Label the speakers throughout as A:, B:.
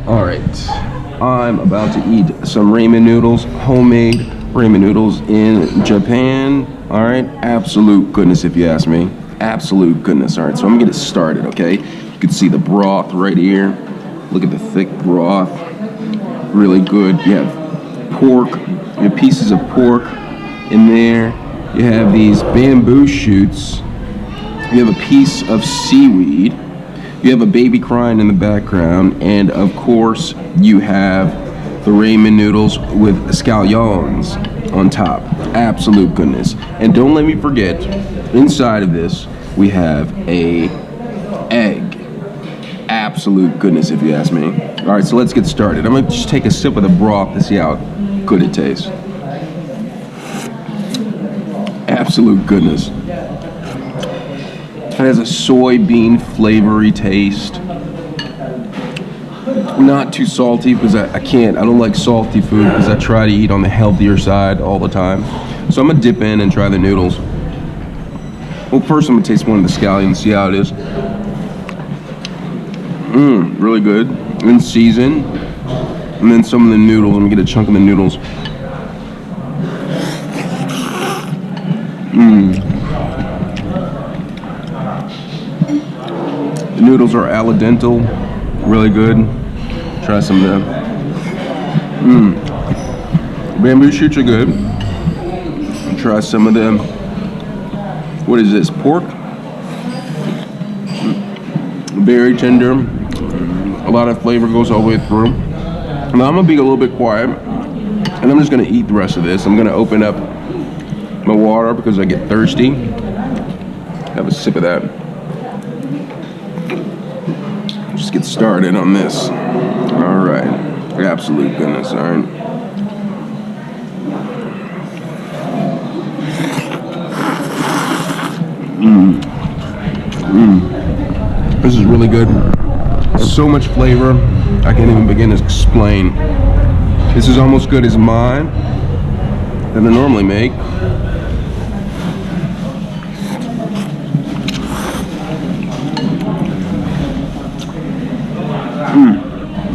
A: All right, I'm about to eat some ramen noodles, homemade ramen noodles in Japan. All right, absolute goodness if you ask me. Absolute goodness. All right, so I'm gonna get it started, okay? You can see the broth right here. Look at the thick broth. Really good. You have pork, you have pieces of pork in there. You have these bamboo shoots. You have a piece of seaweed. You have a baby crying in the background, and of course you have the ramen noodles with scallions on top. Absolute goodness. And don't let me forget, inside of this we have a egg. Absolute goodness if you ask me. All right, so let's get started. I'm gonna just take a sip of the broth to see how good it tastes. Absolute goodness. It has a soybean flavory taste. Not too salty because I don't like salty food because I try to eat on the healthier side all the time. So I'm gonna dip in and try the noodles. Well, first I'm gonna taste one of the scallions, see how it is. Really good. In season. And then some of the noodles, I'm gonna get a chunk of the noodles. The noodles are al dente, really good. Try some of them. Bamboo shoots are good. Try some of them. What is this? Pork? Very tender. A lot of flavor goes all the way through. Now I'm gonna be a little bit quiet, and I'm just gonna eat the rest of this. I'm gonna open up my water because I get thirsty. Have a sip of that. Just get started on this. All right, absolute goodness. All right. This is really good. So much flavor, I can't even begin to explain. This is almost good as mine that I normally make.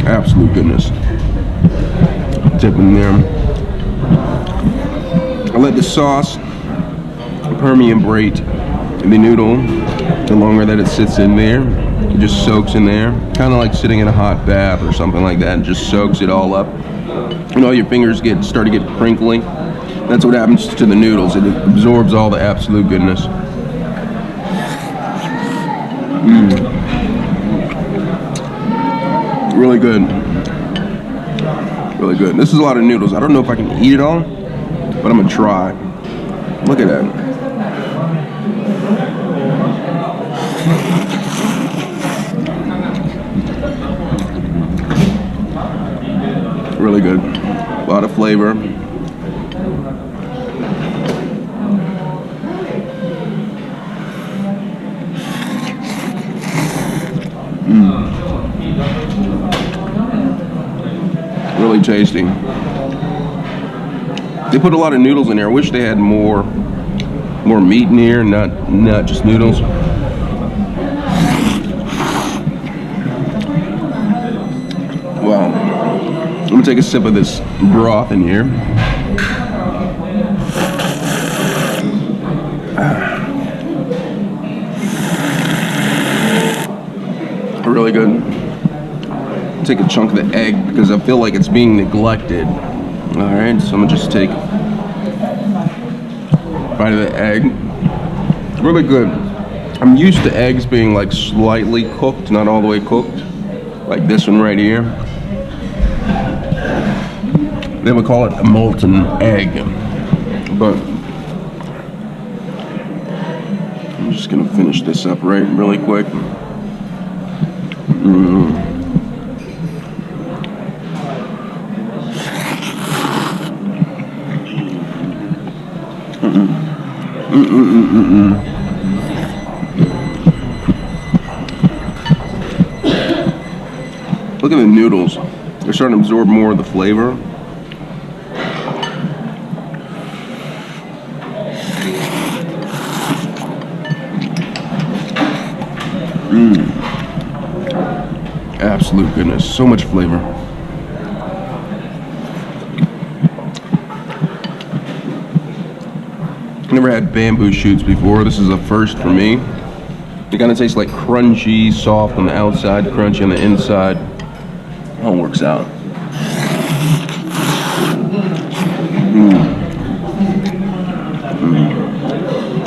A: Absolute goodness. Dip in there. I let the sauce permeate the noodle. The longer that it sits in there, it just soaks in there. Kind of like sitting in a hot bath or something like that. It just soaks it all up. And all your fingers start to get crinkly. That's what happens to the noodles. It absorbs all the absolute goodness. Really good. Really good. This is a lot of noodles. I don't know if I can eat it all, but I'm gonna try. Look at that. Really good. A lot of flavor. Really tasty. They put a lot of noodles in there. I wish they had more meat in here, not just noodles. Wow. I'm gonna take a sip of this broth in here. Really good. Take a chunk of the egg because I feel like it's being neglected. All right, so I'm gonna just take a bite of the egg. Really good. I'm used to eggs being like slightly cooked, not all the way cooked, like this one right here. They would call it a molten egg, but I'm just gonna finish this up really quick. Look at the noodles. They're starting to absorb more of the flavor. Absolute goodness. So much flavor. Never had bamboo shoots before. This is a first for me. It kind of tastes like crunchy, soft on the outside, crunchy on the inside. It all works out.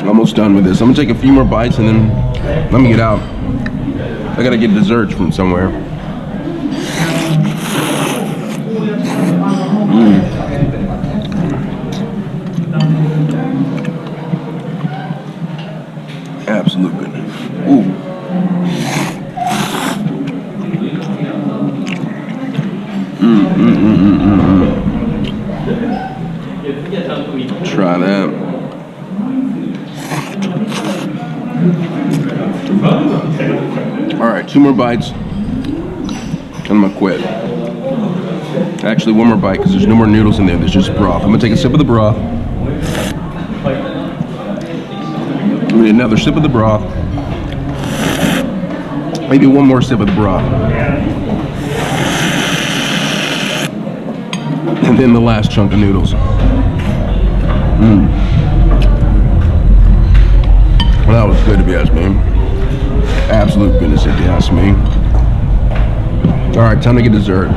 A: Almost done with this. I'm gonna take a few more bites and then let me get out. I gotta get desserts from somewhere. Absolute goodness. Ooh. Try that. All right, 2 more bites, and I'm gonna quit. Actually, 1 more bite because there's no more noodles in there. There's just broth. I'm gonna take a sip of the broth. I'm gonna get another sip of the broth. Maybe 1 more sip of the broth. And then the last chunk of noodles. Well, that was good if you ask me. Absolute goodness if you ask me. All right, time to get dessert.